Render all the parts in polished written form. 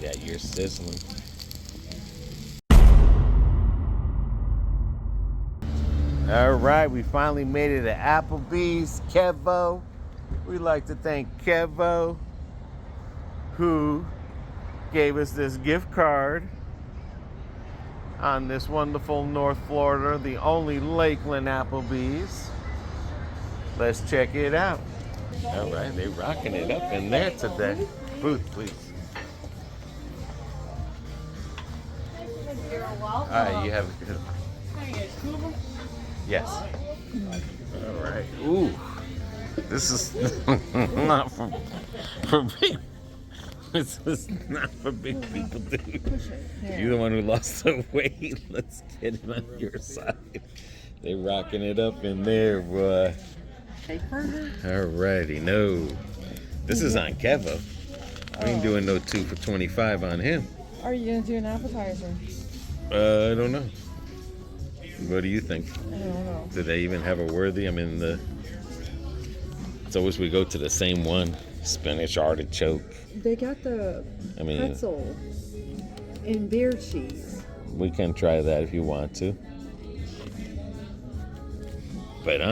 Yeah, you're sizzling. All right, we finally made it to Applebee's. Kevo. We'd like to thank Kevo, who gave us this gift card on this wonderful North Florida, the only Lakeland Applebee's. Let's check it out. All right, they rocking it up in there today. Booth, please. You're welcome. All right, you have a good. Yes. All right. Ooh, this is not for big. This is not for big people, dude. You're the one who lost the weight. Let's get it on your side. They rocking it up in there, boy. All righty, no. This is on Kevo. We ain't doing no 2 for $25 on him. Are you gonna do an appetizer? I don't know. What do you think? I don't know. Do they even have a worthy? I mean, it's always we go to the same one. Spinach artichoke. They got the pretzel and beer cheese. We can try that if you want to. But I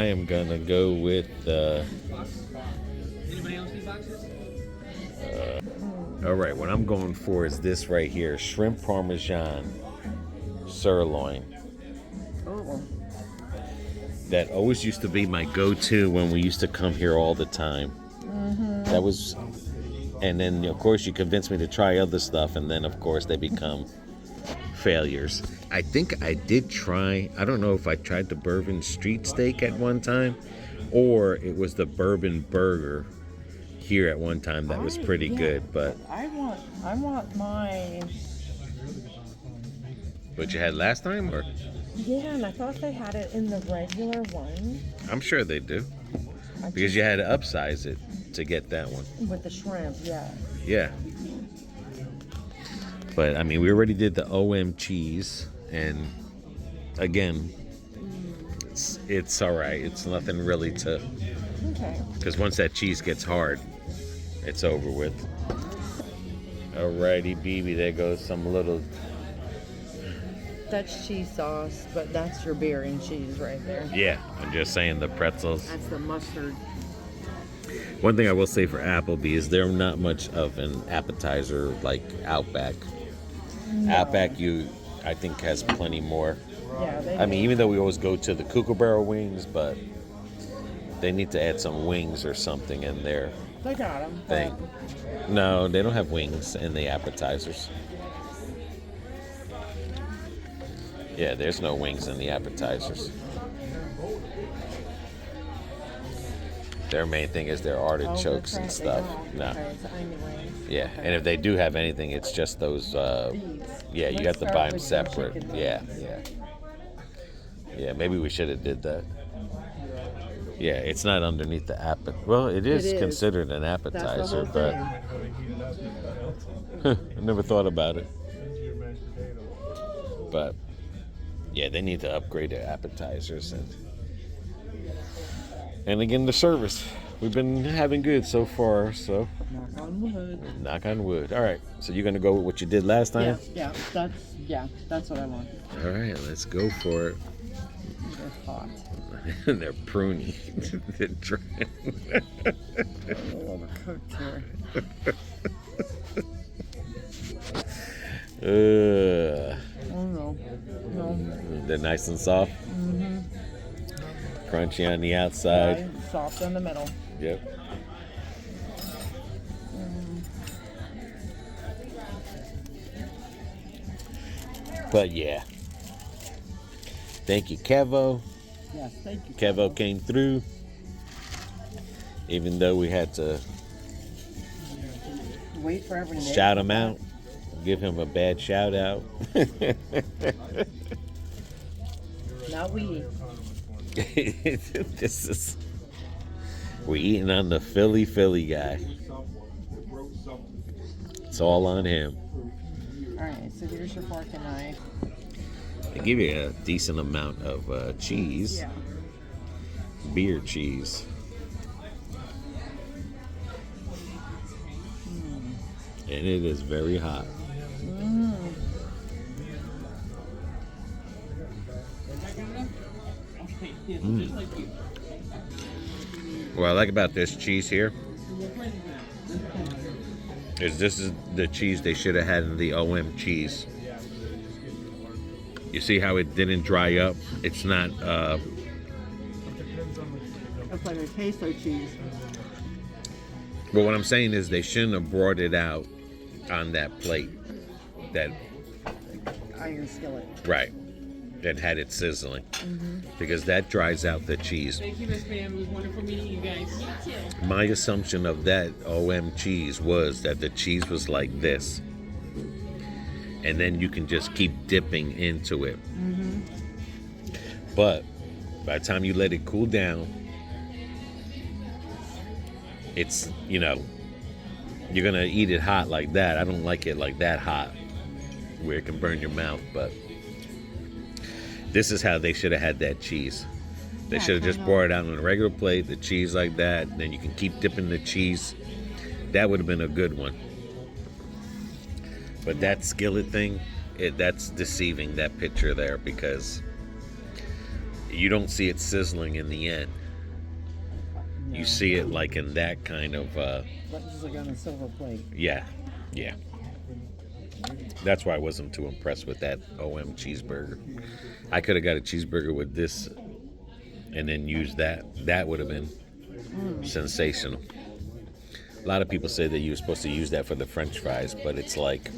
am gonna go with Anybody else need boxes? all right, what I'm going for is this right here, shrimp parmesan sirloin. Oh. That always used to be my go-to when we used to come here all the time. That was, and then of course you convinced me to try other stuff, and then of course they become failures. I think I did try, I don't know if I tried the bourbon street steak at one time, or it was the bourbon burger here at one time that was pretty good, but I want my. What you had last time, or? Yeah, and I thought they had it in the regular one. I'm sure they do, because you had to upsize it to get that one. With the shrimp, yeah. Yeah. But I mean, we already did the OM cheese, and again, it's all right. It's nothing really to. Okay. Because once that cheese gets hard, it's over with. Alrighty, BB, there goes some little. That's cheese sauce, but that's your beer and cheese right there. Yeah, I'm just saying the pretzels. That's the mustard. One thing I will say for Applebee is they're not much of an appetizer like Outback. No. Outback, I think, has plenty more. Yeah, I mean, even though we always go to the Kookaburra wings, but they need to add some wings or something in their they got them. thing. No, they don't have wings in the appetizers. Yeah, there's no wings in the appetizers. Their main thing is their artichokes and stuff. No. Yeah, and if they do have anything, it's just those. Yeah, you have to buy them separate. Yeah. Yeah, maybe we should have did that. Yeah, it's not underneath the Well, it is considered an appetizer, but I never thought about it. But yeah, they need to upgrade their appetizers and again the service. We've been having good so far, so Knock on wood. knock on wood. All right, so you're gonna go with what you did last time? Yeah, that's what I want. All right, let's go for it. They're hot. They're pruny. They're dry. Overcooked here. No. They're nice and soft. Mm-hmm. Crunchy on the outside. Right, soft in the middle. Yep. But yeah. Thank you, Kevo. Yes, thank you. Kevo came through. Even though we had to Wait for everyone to shout him out. Give him a bad shout out. Now we eat. This is. We're eating on the Philly guy. It's all on him. Alright, so here's your fork and knife. They give you a decent amount of cheese. Yeah. Beer cheese. And it is very hot. What I like about this cheese here is this is the cheese they should have had in the OM cheese. You see how it didn't dry up? It's not It's like a queso cheese. but what I'm saying is they shouldn't have brought it out on that plate. That Iron skillet. right. And had it sizzling. Because that dries out the cheese. Thank you, Miss Pam. It was wonderful meeting you guys. My assumption of that OM cheese was that the cheese was like this. And then you can just keep dipping into it. But by the time you let it cool down, it's, you know, you're going to eat it hot like that. I don't like it like that hot where it can burn your mouth, but this is how they should have had that cheese. They should have just brought it out on a regular plate, the cheese like that, then you can keep dipping the cheese. That would have been a good one. But that skillet thing, that's deceiving, that picture there, because you don't see it sizzling in the end. You see it like in that kind of Just like on a silver plate. yeah. That's why I wasn't too impressed with that OM cheeseburger. I could have got a cheeseburger with this and then used that. That would have been sensational. A lot of people say that you were supposed to use that for the French fries, but it's like,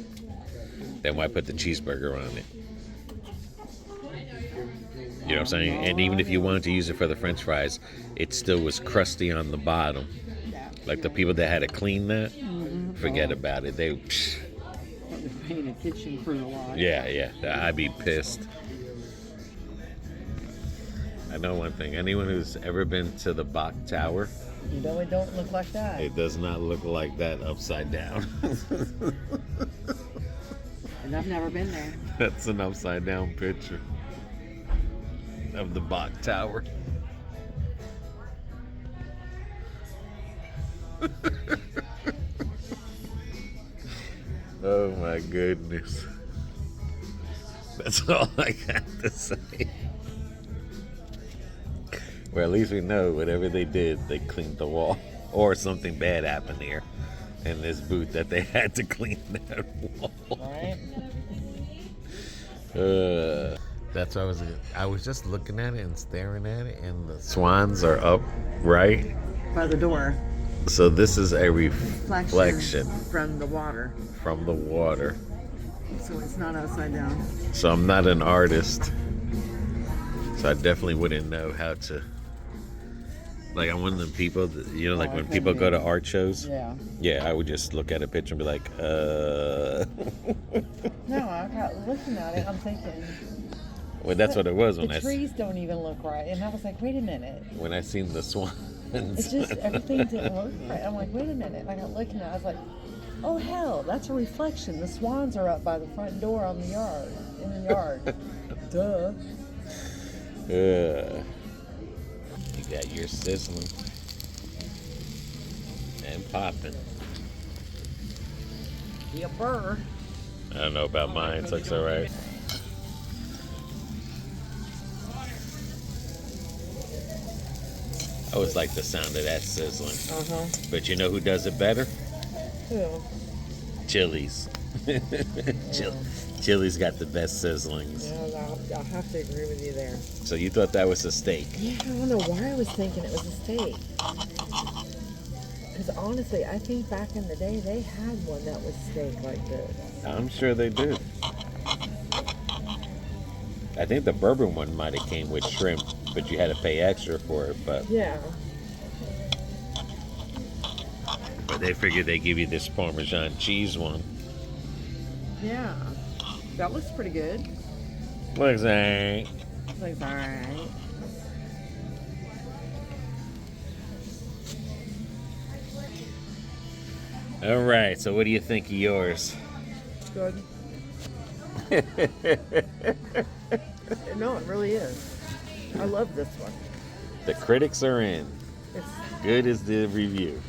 then why put the cheeseburger on it? You know what I'm saying? And even if you wanted to use it for the French fries, it still was crusty on the bottom. Like the people that had to clean that, forget about it. They, Paying a kitchen crew a lot. yeah, I'd be pissed. I know one thing. Anyone who's ever been to the Bach Tower, You know it don't look like that. it does not look like that upside down. And I've never been there. That's an upside down picture of the Bach Tower. Oh my goodness. That's all I got to say. Well, at least we know whatever they did, they cleaned the wall. Or something bad happened here in this booth that they had to clean that wall. Right? That's what I was just looking at it and staring at it, and the swans are up right. By the door. So this is a reflection From the water. from the water. So it's not upside down. So I'm not an artist. So I definitely wouldn't know how to. Like, I'm one of them people that, you know, like when people go to art shows. Yeah. Yeah, I would just look at a picture and be like, No, I got looking at it, I'm thinking. Well, that's what it was The when trees don't even look right. And I was like, wait a minute. when I seen the swans. It's just everything didn't look right. I'm like, wait a minute. And I got looking at it. I was like, oh hell, that's a reflection. The swans are up by the front door on the yard. In the yard. Duh. You got your sizzling and popping. Yeah, burr. I don't know about mine. It looks all right. I always like the sound of that sizzling. Uh-huh. But you know who does it better? Who? Chili's. Chili's got the best sizzlings. Yeah, I'll have to agree with you there. So you thought that was a steak? Yeah, I don't know why I was thinking it was a steak. Because honestly, I think back in the day, they had one that was steak like this. I'm sure they did. I think the bourbon one might have came with shrimp, but you had to pay extra for it. But they figured they give you this Parmesan cheese one. Yeah. That looks pretty good. Looks like. Looks alright. All right. So what do you think of yours? Good. No, it really is. I love this one. The critics are in. It's Good is the review.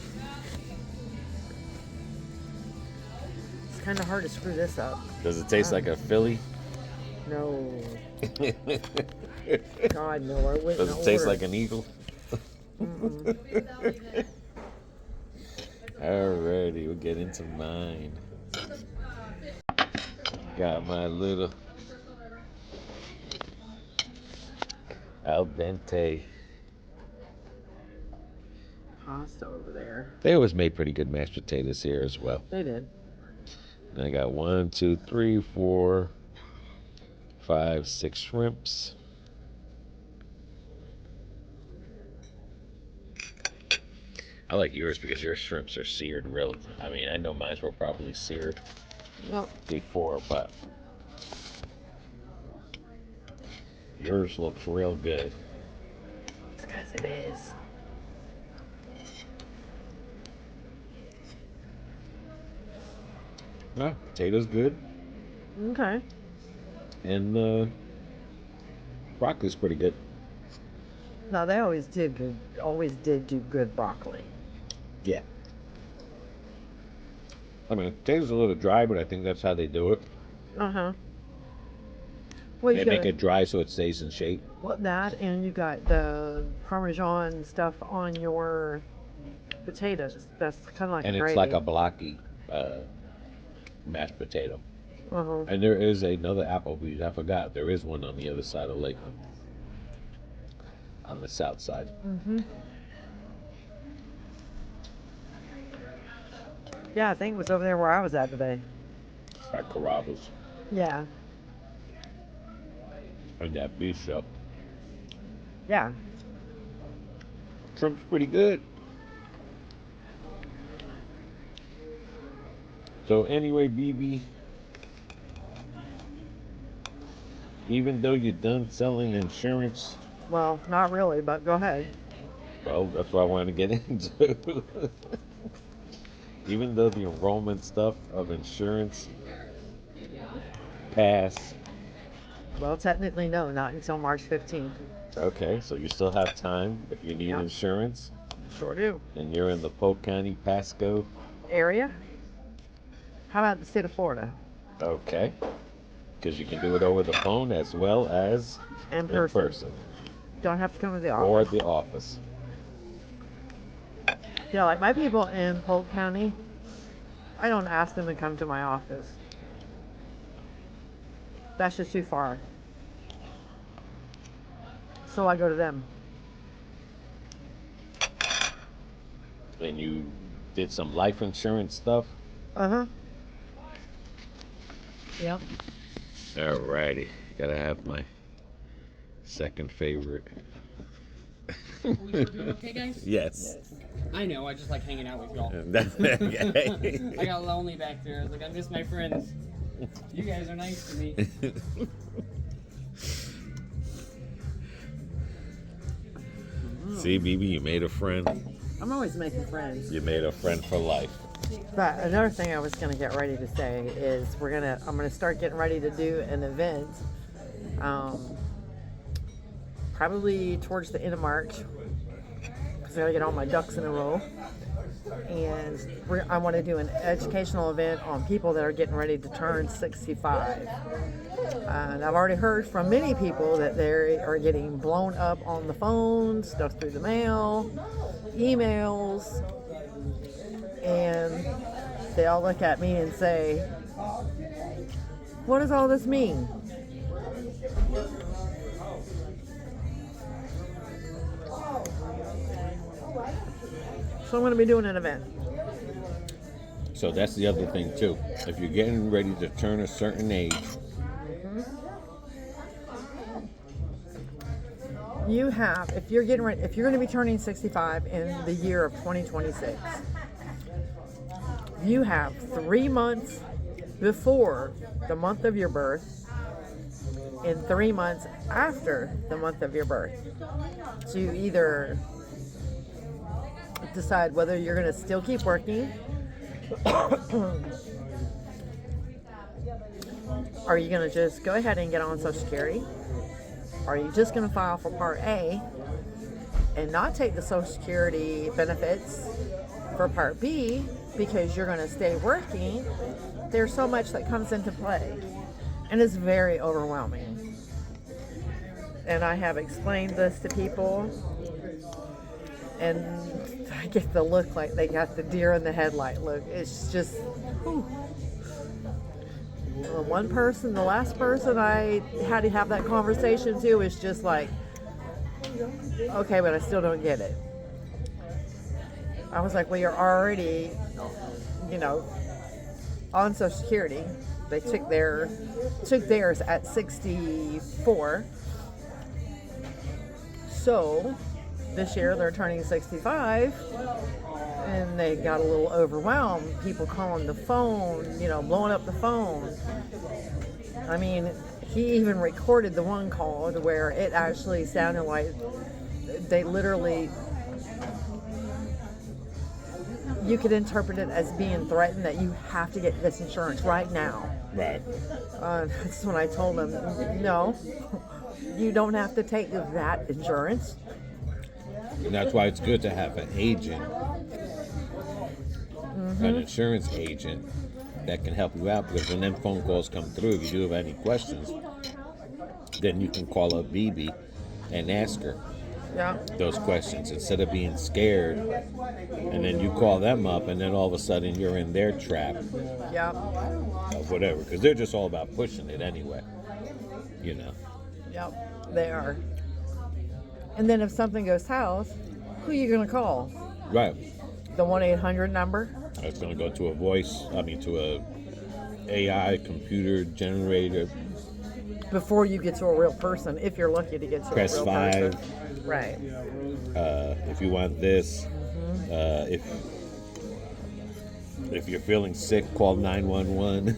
kind of hard to screw this up. Does it taste like a Philly? No. God, no. I wouldn't Does it taste order. like an eagle? Alrighty, we'll get into mine. Got my little al dente. Pasta over there. They always made pretty good mashed potatoes here as well. They did. And I got 1, 2, 3, 4, 5, 6 shrimps. I like yours because your shrimps are seared real. I mean, I know mine were probably seared Well, before, but yours looks real good. it's because it is. Yeah, potatoes good, Okay. and broccoli's pretty good. No, they always did good. Always did do good broccoli. Yeah. I mean, potatoes a little dry, but I think that's how they do it. Uh-huh. Well, They you make got it dry so it stays in shape. that, and you got the Parmesan stuff on your potatoes. That's kind of like And gravy. it's like a blocky mashed potato. Uh-huh. And there is another Applebee's. I forgot. There is one on the other side of Lakeland. On the south side. Mm-hmm. Yeah, I think it was over there where I was at today. At Carrabba's. Yeah. And that beef shop. Yeah. Shrimp's pretty good. So anyway, BB, even though you're done selling insurance, Well, not really, but go ahead. well, that's what I wanted to get into. Even though the enrollment stuff of insurance passed, Well, technically, no, not until March 15th. okay, so you still have time if you need Yeah. insurance, Sure do. and you're in the Polk County, Pasco, Area? How about the state of Florida? okay, because you can do it over the phone as well as In in person. person Don't have to come to the office. or the office. Yeah, like my people in Polk County, I don't ask them to come to my office. That's just too far. So I go to them. And you did some life insurance stuff. Uh-huh. Yep. Alrighty, gotta have my second favorite. Are we still doing okay, guys? Yes. I know, I just like hanging out with y'all. Okay. I got lonely back there. I was like, I miss my friends. You guys are nice to me. See, BB, you made a friend. I'm always making friends. You made a friend for life. But another thing I was going to get ready to say is I'm going to start getting ready to do an event probably towards the end of March because I got to get all my ducks in a row. And I want to do an educational event on people that are getting ready to turn 65. And I've already heard from many people that they are getting blown up on the phone, stuff through the mail, emails, and they all look at me and say, what does all this mean? So I'm going to be doing an event. So that's the other thing too. If you're getting ready to turn a certain age, if you're going to be turning 65 in the year of 2026, you have 3 months before the month of your birth and 3 months after the month of your birth to either decide whether you're going to still keep working are you going to just go ahead and get on Social Security? Are you just going to file for Part A and not take the Social Security benefits for Part B because you're going to stay working, there's so much that comes into play. And it's very overwhelming. And I have explained this to people, and I get the look like they got the deer in the headlight look. It's just, whew. One person, the last person I had to have that conversation to is just like, okay, but I still don't get it. I was like, well, you're already, on Social Security. They took theirs at 64. So this year they're turning 65, and they got a little overwhelmed. People calling the phone, blowing up the phone. I mean, he even recorded the one call to where it actually sounded like they literally, you could interpret it as being threatened that you have to get this insurance right now. Right. That's when I told them, no, you don't have to take that insurance. And that's why it's good to have an agent, an insurance agent that can help you out, because when them phone calls come through, if you do have any questions, then you can call up BB and ask her those questions instead of being scared, and then you call them up and then all of a sudden you're in their trap of whatever, because they're just all about pushing it anyway, Yep, they are. And then if something goes south, who are you going to call? Right. The 1-800 number? It's going to go to to a AI computer generator. Before you get to a real person, if you're lucky to get to Press a real 5. person. Right. If you want this, if you're feeling sick, call 911.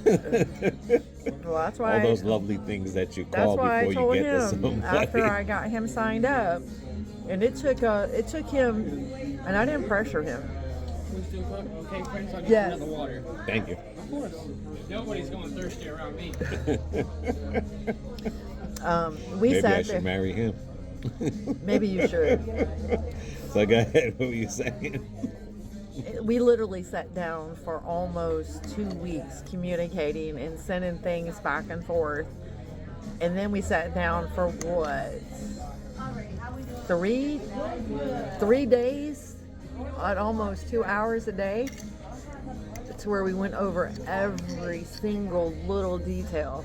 Well, that's why all those lovely things that you call before you get to somebody. After I got him signed up, and it took him, and I didn't pressure him. We still cook? Okay, friends, I'll get Yes. another water. Thank you. Of course. Nobody's going thirsty around me. Maybe I should marry him. Maybe you should. So go ahead. What were you saying? We literally sat down for almost 2 weeks communicating and sending things back and forth. And then we sat down for what? 3 days at almost 2 hours a day. It's where we went over every single little detail.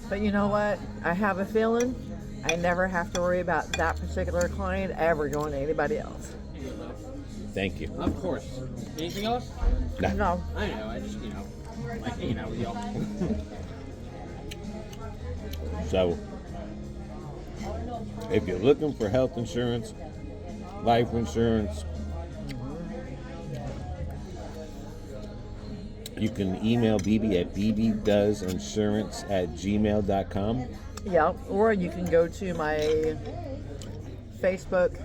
But you know what? I have a feeling I never have to worry about that particular client ever going to anybody else. Thank you. Of course. Anything else? No. I know. I just, like hanging out with y'all. So, if you're looking for health insurance, life insurance, you can email BB at bbdoesinsurance@gmail.com. Yeah, or you can go to my Facebook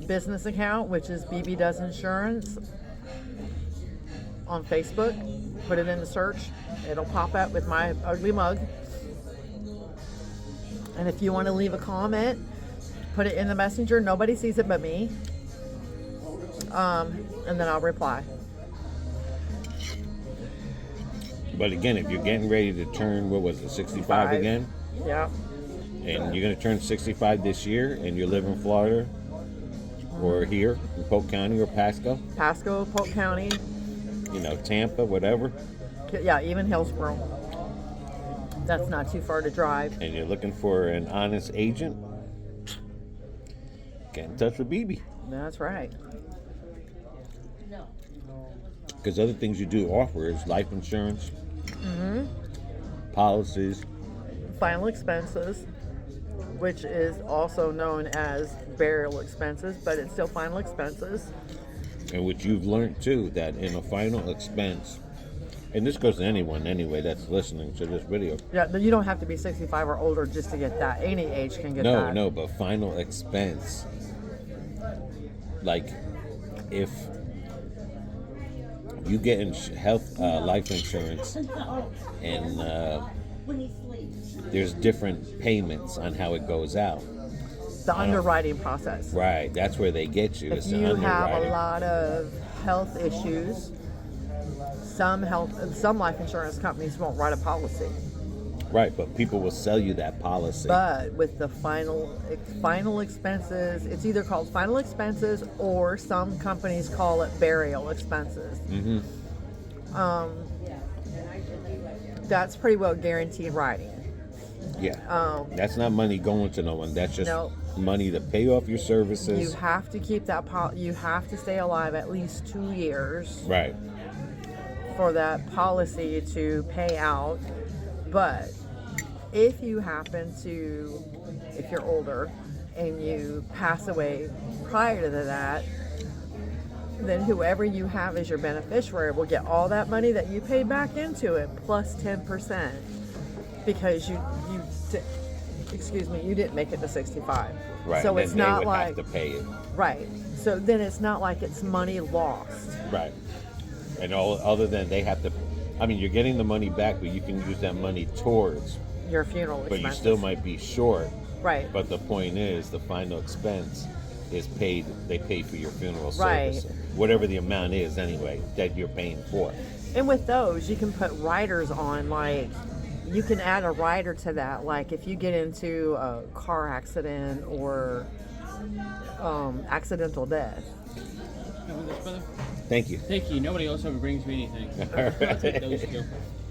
business account, which is BB Does Insurance on Facebook. Put it in the search. It'll pop up with my ugly mug. And if you want to leave a comment, put it in the messenger. Nobody sees it but me. And then I'll reply. But again, if you're getting ready to turn, 65 again? Yeah. And you're going to turn 65 this year, and you live in Florida, or here in Polk County or Pasco, Polk County. Tampa, whatever. Yeah, even Hillsborough. That's not too far to drive. And you're looking for an honest agent, get in touch with BB. That's right. Because other things you do offer is life insurance, policies, Final expenses, which is also known as burial expenses, but it's still final expenses. and which you've learned too, that in a final expense, and this goes to anyone anyway that's listening to this video. Yeah, you don't have to be 65 or older just to get that. Any age can get that. No, but final expense, like if you get life insurance, and there's different payments on how it goes out. the underwriting process. Right, that's where they get you. If It's the you have underwriting. a lot of health issues, some life insurance companies won't write a policy. Right, but people will sell you that policy. But with the final expenses, it's either called final expenses or some companies call it burial expenses. Mm-hmm. That's pretty well guaranteed writing. Yeah. That's not money going to no one. That's just No. money to pay off your services. You have to keep that you have to stay alive at least 2 years Right. for that policy to pay out. But if you happen to, if you're older and you pass away prior to that, then whoever you have as your beneficiary will get all that money that you paid back into it plus 10% because you didn't make it to 65. Right. So and it's then not they would like have to pay it. right. So then it's not like it's money lost. Right. And all other than they have to, I mean, you're getting the money back, but you can use that money towards. Your funeral But expenses. you still might be short. Right. But the point is, the final expense is paid. They pay for your funeral Right. service, whatever the amount is, anyway, that you're paying for. And with those, you can put riders on, like, you can add a rider to that. Like, if you get into a car accident or accidental death. Have this, brother? Thank you. Thank you. Nobody else ever brings me anything. I'll take those two.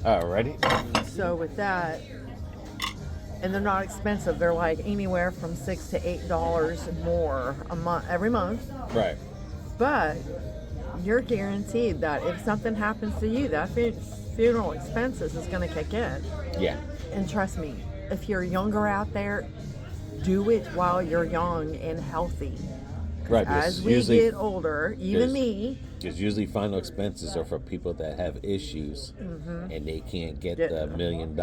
Alrighty. So with that, and they're not expensive. They're like anywhere from $6 to $8 more a month, every month. Right. But you're guaranteed that if something happens to you, that funeral expenses is going to kick in. Yeah. And trust me, if you're younger out there, do it while you're young and healthy. Right. As we get older, even me. Because usually final expenses are for people that have issues and they can't get the $1 million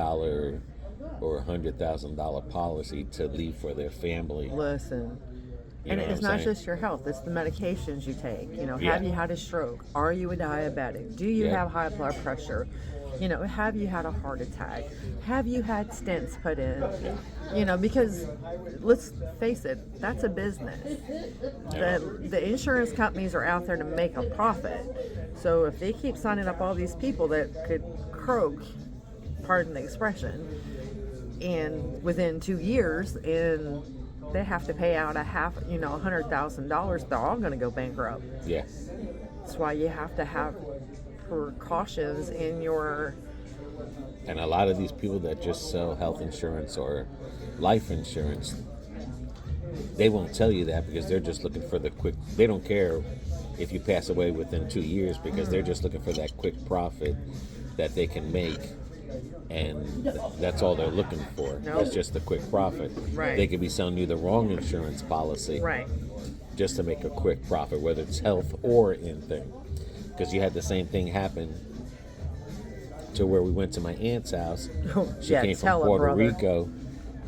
or $100,000 policy to leave for their family. Listen. You And know it's what I'm not saying? just your health, it's the medications you take. You know, Yeah. have you had a stroke? Are you a diabetic? Do you Yeah. have high blood pressure? You know, have you had a heart attack? Have you had stents put in? You know, because let's face it, that's a business. The insurance companies are out there to make a profit. So if they keep signing up all these people that could croak, pardon the expression, and within 2 years, and they have to pay out $100,000, they're all going to go bankrupt. Yeah. That's why you have to have precautions in your. And a lot of these people that just sell health insurance or life insurance, they won't tell you that because they're just looking for the quick. They don't care if you pass away within 2 years because they're just looking for that quick profit that they can make. And that's all they're looking for. Nope. It's just a quick profit. Right. They could be selling you the wrong insurance policy Right. just to make a quick profit, whether it's health or anything. Because you had the same thing happen to where we went to my aunt's house. She Yeah, came from tell her, Puerto brother. Rico,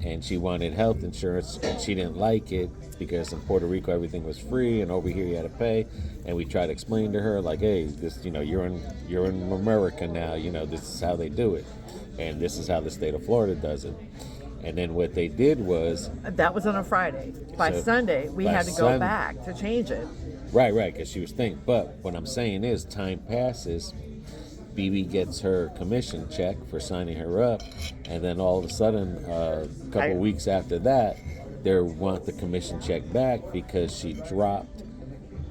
and she wanted health insurance, and she didn't like it because in Puerto Rico everything was free, and over here you had to pay. And we tried to explain to her, like, hey, this, you're in America now. This is how they do it, and this is how the state of Florida does it. And then what they did was, That was on a Friday. By So, Sunday, we by had to go back to change it. right, because she was thinking. But what I'm saying is, time passes. BB gets her commission check for signing her up, and then all of a sudden, a couple weeks after that, they want the commission check back because she dropped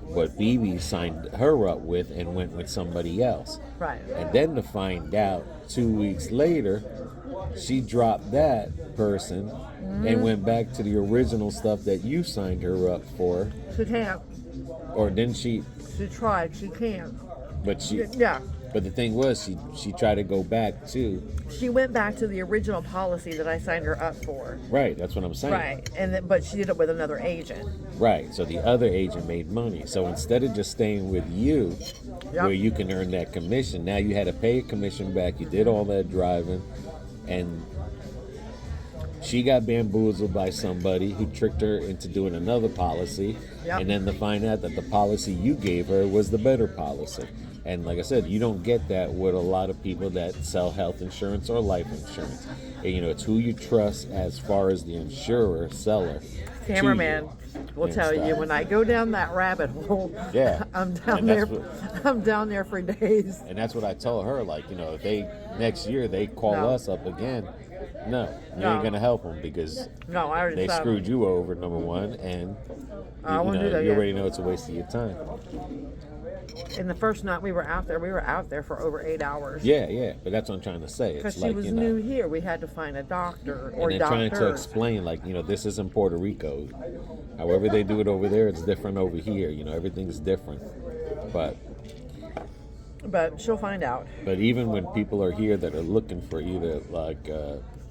what BB signed her up with and went with somebody else. Right. And then to find out 2 weeks later, she dropped that person and went back to the original stuff that you signed her up for. She can't. Or didn't she? She tried. She can't. But she. Yeah. But the thing was, she tried to go back to. She went back to the original policy that I signed her up for. Right, that's what I'm saying. Right. But she did it with another agent. Right, so the other agent made money. So instead of just staying with you, Yep. where you can earn that commission, now you had to pay a commission back. You did all that driving, and she got bamboozled by somebody who tricked her into doing another policy, Yep. and then to find out that the policy you gave her was the better policy. And like I said, you don't get that with a lot of people that sell health insurance or life insurance. And, it's who you trust as far as the insurer, seller, cameraman will and tell you stuff. when I go down that rabbit hole. Yeah. I'm down And there. that's I'm down there for days. And that's what I told her. Like, you know, if they next year they call No. us up again, no, you No. ain't gonna help them because No, I already they stopped. screwed you over, number one, and I you won't know, do that you yet. already know it's a waste of your time. In the first night we were out there for over 8 hours. Yeah, but that's what I'm trying to say. Because It's she like, was you know, new here. We had to find a doctor or and they're trying to doctors. explain, like, you know, this isn't Puerto Rico. However they do it over there, it's different over here. You know, everything's different. But she'll find out. even when people are here that are looking for either like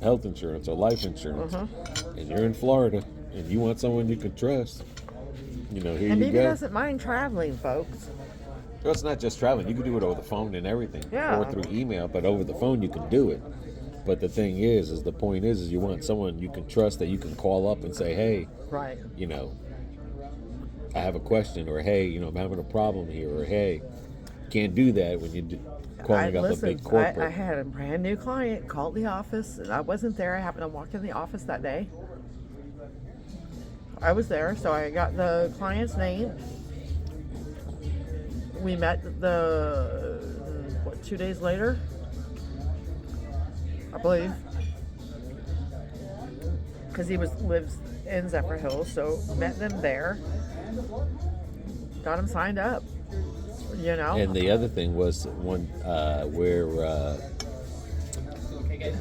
health insurance or life insurance, and you're in Florida and you want someone you can trust, you know, here And you Bibi go. doesn't mind traveling, folks. Well, it's not just traveling. You can do it over the phone and everything, Yeah. or through email. But over the phone, you can do it. But the thing is the point is you want someone you can trust that you can call up and say, hey, Right. you know, I have a question, or hey, you know, I'm having a problem here, or hey, can't do that when you're calling up a big corporate. I had a brand new client called the office, and I wasn't there. I happened to walk in the office that day. I was there, so I got the client's name. We met 2 days later, I believe, because he lives in Zephyr Hills. So met them there, got him signed up. You know. And the other thing was one where Okay, guys.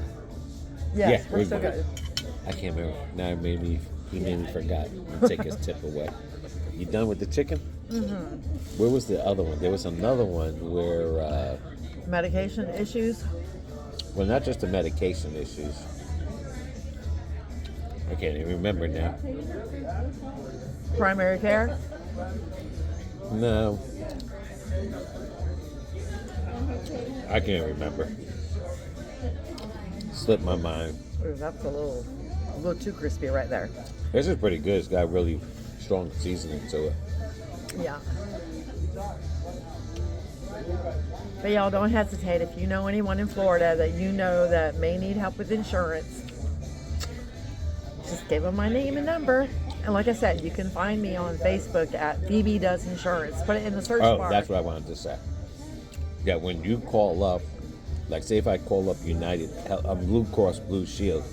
Yes, yeah, we're still good. I can't remember. Now he made me forgot. Take his tip away. You done with the chicken? Mm-hmm. Where was the other one? There was another one where Medication issues. well, not just the medication issues. I can't even remember now. Primary care. No. I can't remember. Slipped my mind. Ooh, that's a little too crispy right there. This is pretty good. It's got really strong seasoning to it. Yeah. But y'all don't hesitate if you know anyone in Florida that you know that may need help with insurance. Just give them my name and number. And like I said, you can find me on Facebook at BB Does Insurance. Put it in the search bar. Oh, that's what I wanted to say. Yeah, when you call up, like say if I call up United, Blue Cross Blue Shield.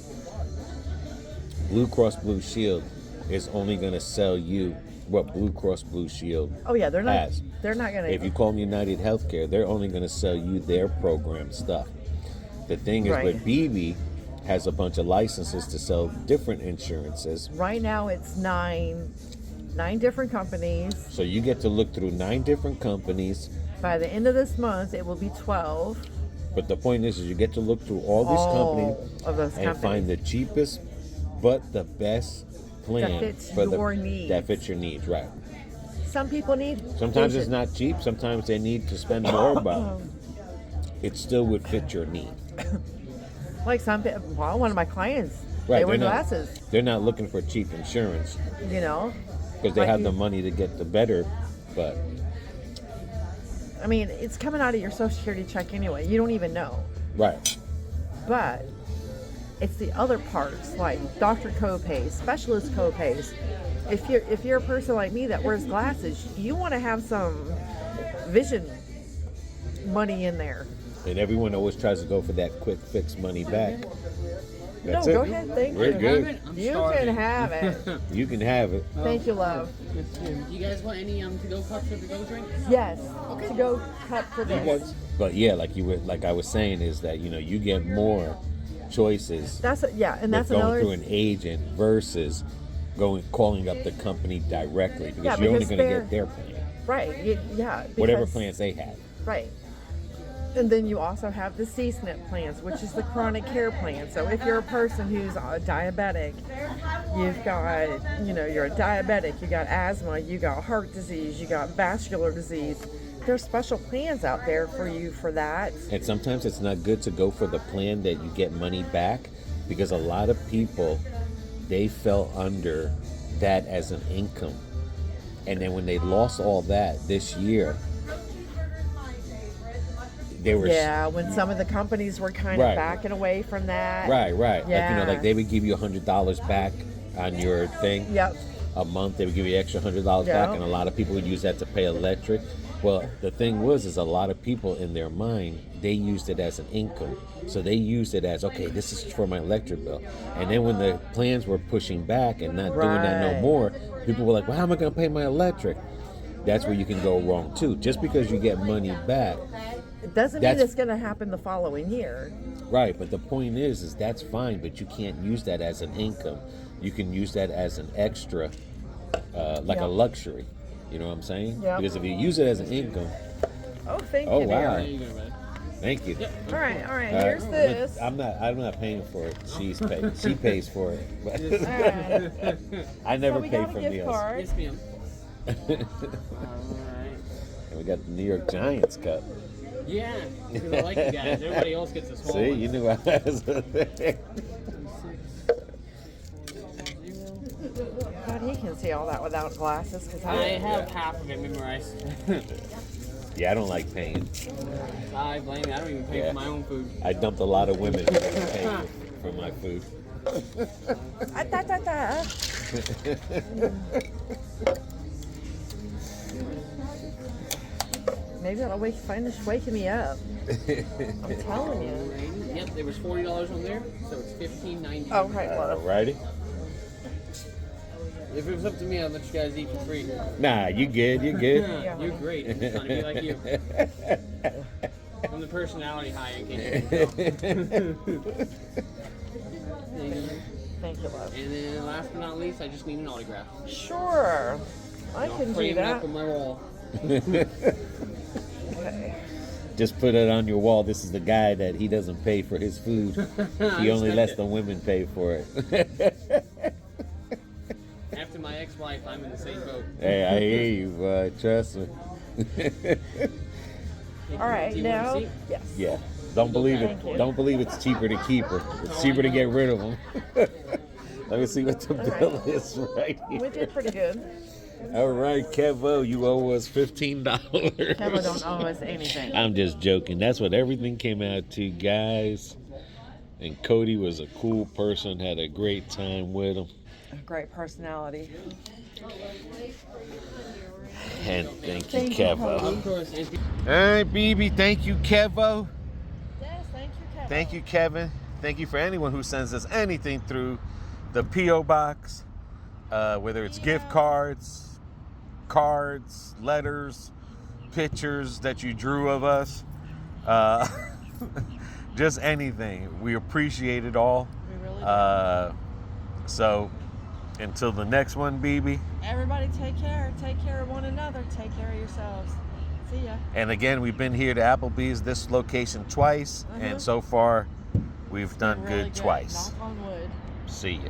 Blue Cross Blue Shield is only going to sell you what Blue Cross Blue Shield Oh yeah, they're not. has. They're not gonna. If you call them United Healthcare, they're only going to sell you their program stuff. The thing is, Right. with BB has a bunch of licenses to sell different insurances. Right now, it's nine different companies. So you get to look through 9 different companies. By the end of this month, it will be 12. But the point is you get to look through all these All companies of those and companies. find the cheapest but the best plan That fits for your that needs. fits your needs, right? Some people need. Sometimes it's vision. not cheap. Sometimes they need to spend more, but it still would fit your need. Like some people. Well, one of my clients, Right? they wear they're not- glasses. They're not looking for cheap insurance You know. because they Like have you- the money to get the better. But I mean, it's coming out of your Social Security check anyway. You don't even know. right, But it's the other parts like doctor copays, specialist copays. If you're a person like me that wears glasses, you want to have some vision money in there. and everyone always tries to go for that quick fix money back. That's No, it. go ahead. Thank We're you. good. I'm You starving. can have it. You can have it. Thank you, love. You guys want any to-go cups or to-go drinks? Yes. To go cup for this. But yeah, like I was saying, is that you get more choices That's and that's with going another. through an agent versus calling up the company directly because Yeah, you're only because going to they're- get their plan, Right. Yeah. whatever because- plans they have. Right. And then you also have the C-SNP plans, which is the chronic care plan. So if you're a person who's diabetic, you've got, you're a diabetic, you got asthma, you got heart disease, you got vascular disease. There's special plans out there for you for that. And sometimes it's not good to go for the plan that you get money back because a lot of people, they fell under that as an income. And then when they lost all that this year, they were Yeah, when some of the companies were kind Right. of backing away from that. right. Yeah. Like they would give you $100 back on your thing. Yep. A month, they would give you extra $100 Yeah. back, and a lot of people would use that to pay electric. Well, the thing is a lot of people in their mind, they used it as an income. So they used it as, okay, this is for my electric bill. And then when the plans were pushing back and not doing that no Right. more, people were like, well, how am I going to pay my electric? That's where you can go wrong too. Just because you get money back, It doesn't mean That's- it's going to happen the following year. right? But the point is that's fine, but you can't use that as an income. You can use that as an extra, like Yeah. a luxury. You know what I'm saying? Yeah. Because if you use it as an income, Oh, thank Oh, you, wow. dear. There you go, buddy. thank you. All right, Uh, here's this. I'm not paying for it. She's paying. She pays for it. All right. I never So we pay got a for gift meals. card. Yes, ma'am. Alright. And we got the New York Giants cup. Yeah, because I like you guys. Everybody else gets a small See, one. you knew I was there. God, he can see all that without glasses. Cause I have half of it memorized. Yeah, I don't like paying. I blame you. I don't even pay Yeah. for my own food. I dumped a lot of women who didn't pay for my food. Maybe that'll finish waking me up. I'm telling you. Yep, there was $40 on there, so it's $15.90. Okay, love. Alrighty. If it was up to me, I'd let you guys eat for free. Nah, you good. You good. Yeah. You're great. I'm just trying to be like you. I'm the personality high in case you didn't know. Thank you, love. And then last but not least, I just need an autograph. Sure. I I'll can do frame it up that. on my wall. Okay. Just put it on your wall. This is the guy that he doesn't pay for his food. He only lets the women pay for it. After my ex-wife, I'm in the same boat. Hey, I hear you, bud. Trust me. All right, Do you want now. a seat? Yes. Yeah. Don't believe it. Thank you. Don't believe it's cheaper to keep her. It's cheaper to get rid of them. Let me see what the bill is right here. We did pretty good. All right, Kevo, you owe us $15. Kevo don't owe us anything. I'm just joking. That's what everything came out to, guys. And Cody was a cool person. Had a great time with him. Great personality. And thank you, Thank you, Kevo. Of course. And All right, BB. Thank you, Kevo. Yes, thank you, Kevin. Thank you, Kevin. Thank you for anyone who sends us anything through the P.O. Box, whether it's gift cards, letters, pictures that you drew of us, just anything. We appreciate it all. We really do. So until the next one, BB. Everybody take care. Take care of one another. Take care of yourselves. See ya. And again, we've been here to Applebee's, this location twice, and so far we've done Really good twice. Knock on wood. See ya.